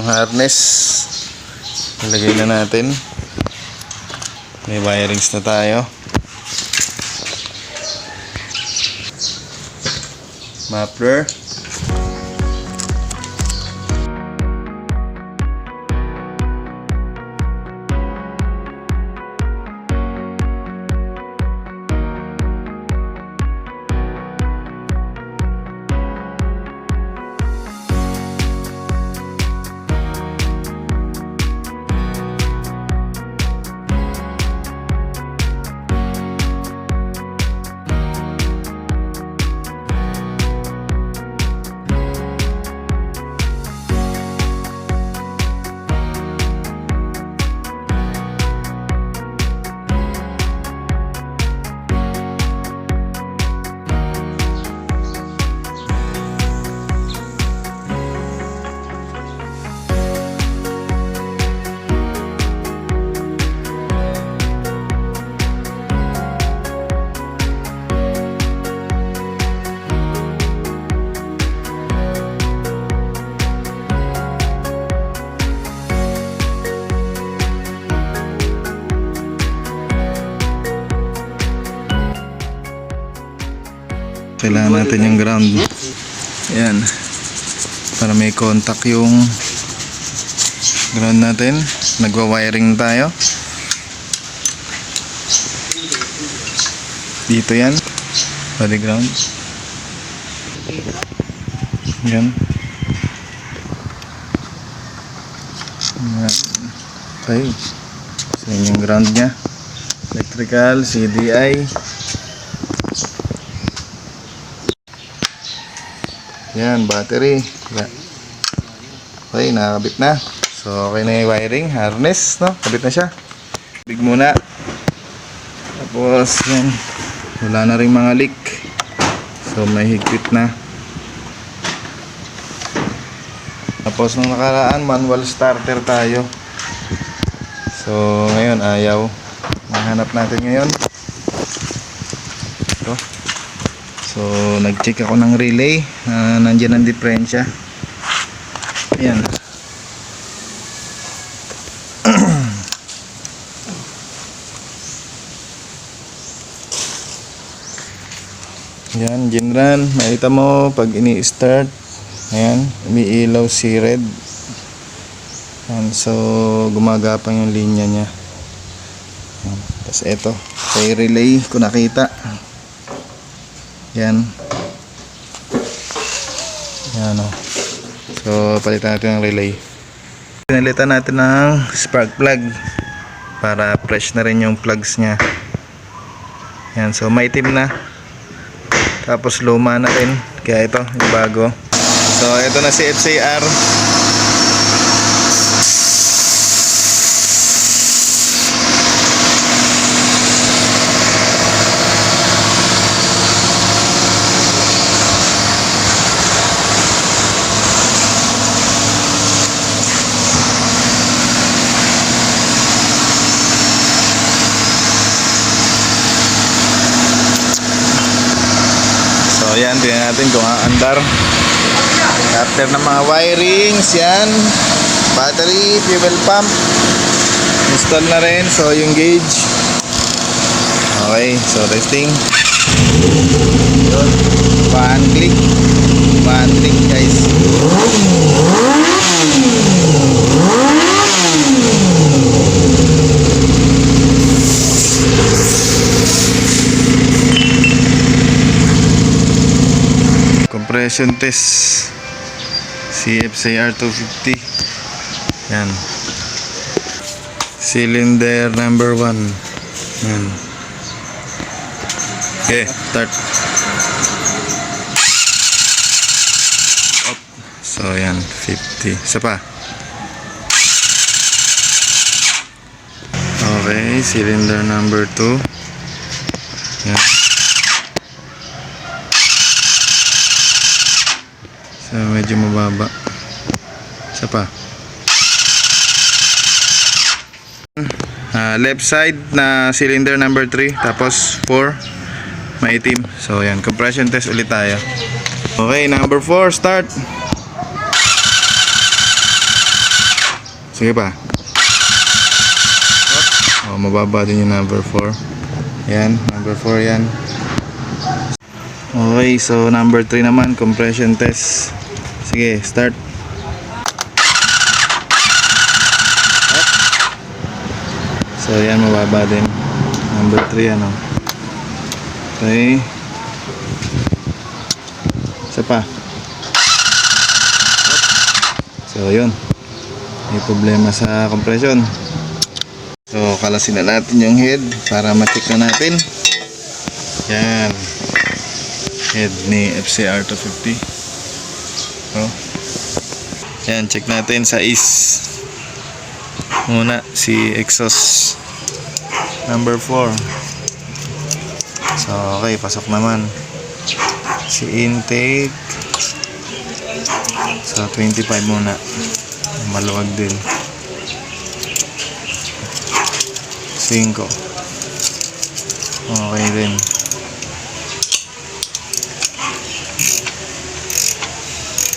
harness. Ilagay na natin. May wirings na tayo. Muffler. Kailangan natin yung ground. Ayan. Para may contact yung ground natin. Nagwa-wiring tayo. Dito yan. Body ground. Yan. Okay. So yun yung ground nya. Electrical, CDI. Yan, battery. Okay, nakakabit na. So, okay na yung wiring, harness, no? Kabit na siya. Big muna. Tapos, yan. Wala na rin mga leak. So, may higpit na. Tapos, nung nakaraan, manual starter tayo. So, ngayon, ayaw. Mahanap natin ngayon. Ito. So, nag-check ako ng relay. Nandiyan ang diferensya. Ayan. Ayan, Jinran. Makita mo pag ini-start. Ayan, umiilaw si red. Ayan, so, gumagapang yung linya niya. Ayan. Tapos ito, kay relay kung nakita. Yan. Yan o. So, palitan natin ng relay. Pinalitan natin ng spark plug para fresh na rin yung plugs nya. Yan. So, maitim na. Tapos, luma na rin. Kaya ito, yung bago. So, ito na si FCR. Ayan, tingnan natin kung aandar. After ng mga wirings, yan. Battery, fuel pump. Install na rin. So, yung gauge. Okay, so testing. Yun. One click. One click, guys. Compression test CFCR 250. Yan. Cylinder number 1. Yan. Okay, start. Up. So yan, 50. Isa pa. Okay, cylinder number 2. Yan. So medyo mababa. Isa pa. Left side na cylinder number 3. Tapos 4. Maitim. So yan, compression test ulit tayo. Okay, number 4, start. Sige pa. Oh, mababa din yung number 4. Yan, number 4 yan. Okay, so number 3 naman, compression test. Sige, start. So yan, mababa din. Number 3 ano. Okay. Isa pa. So yun, may problema sa compression. So kalasin na natin yung head para ma-check na natin. Yan, head ni FCR 250. Oh. Yan, check natin sa is muna si exhaust number 4. So okay, pasok naman si intake. So 25 muna, maluwag din. 5 okay din.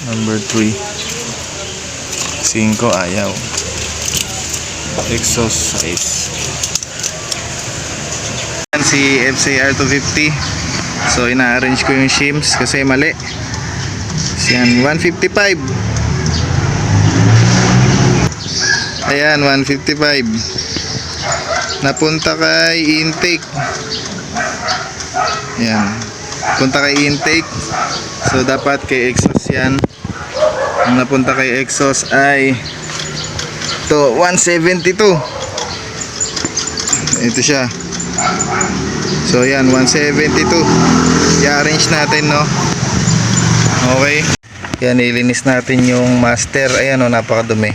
Number 3 5 ayaw. Exhaust size. Yan si FCR 250. So ina-arrange ko yung shims kasi mali. Yan, 155. Ayan, 155. Napunta kay intake. Yan, punta kay intake. So dapat kay exhaust yan. Ang napunta kay exhaust ay to 172. Ito siya. So yan, 172. I-arrange natin, no. Okay. Yan, ilinis natin yung master. Ayan, o, napakadumi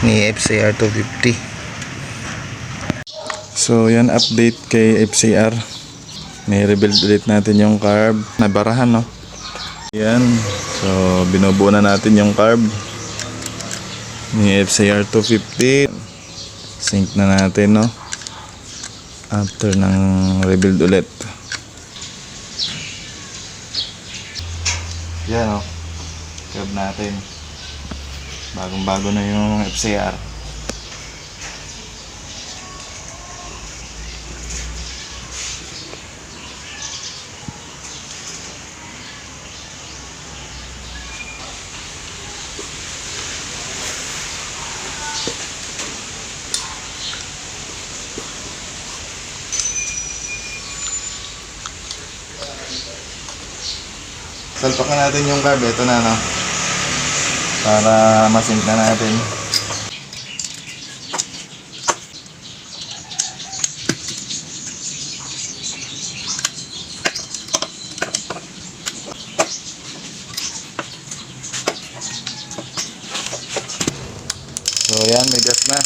ni FCR 250. So yan, update kay FCR. May rebuild ulit natin yung carb. Nabarahan, no. Yan. So binubuo na natin yung carb ni FCR 250. Sync na natin, no, after ng rebuild ulit. Yan, o, carb natin. Bagong bago na yung FCR. Salpakan natin yung carb. Ito na, no, para masync na natin. So yan, may gas na.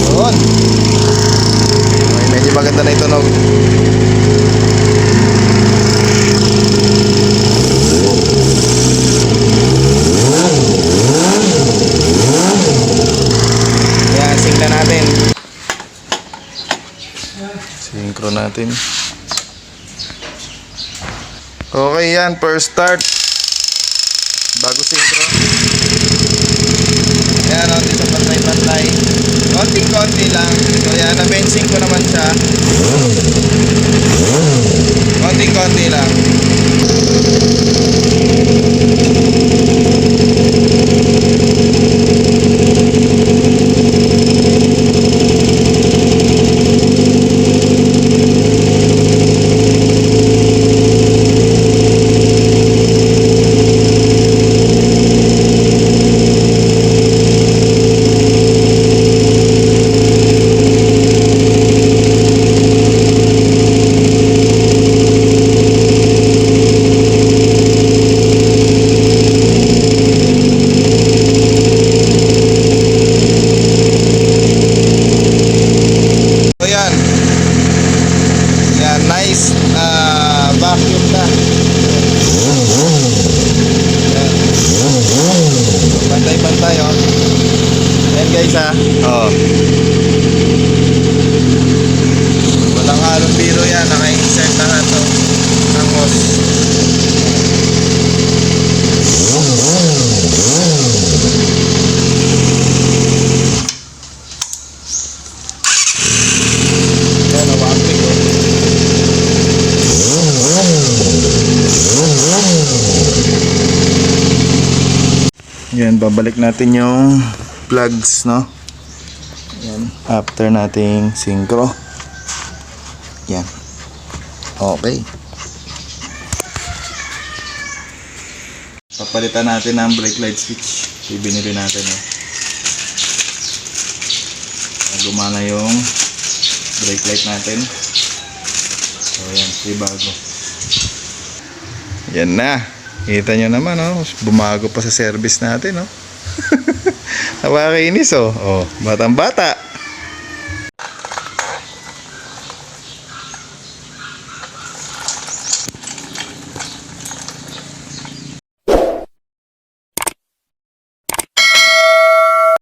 Yun. Medyo maganda na yung tunog. Yan, sync na natin. Synchro natin. Okay yan, first start. Bago synchro. Yan, o, dito pantay-pantay. Konting-konti lang. So yan, na-bensing ko naman siya. Konting-konti lang. Yan, babalik natin yung plugs, no? Yan, after nating synchro. Yan. Okay. Papalitan natin ang brake light switch. Ibinili natin, eh. Gumana yung brake light natin. So, yan. Bago. Yan na. Kita nyo naman, oh. Bumago pa sa service natin, oh. Napakainis, oh. Oh, batang bata.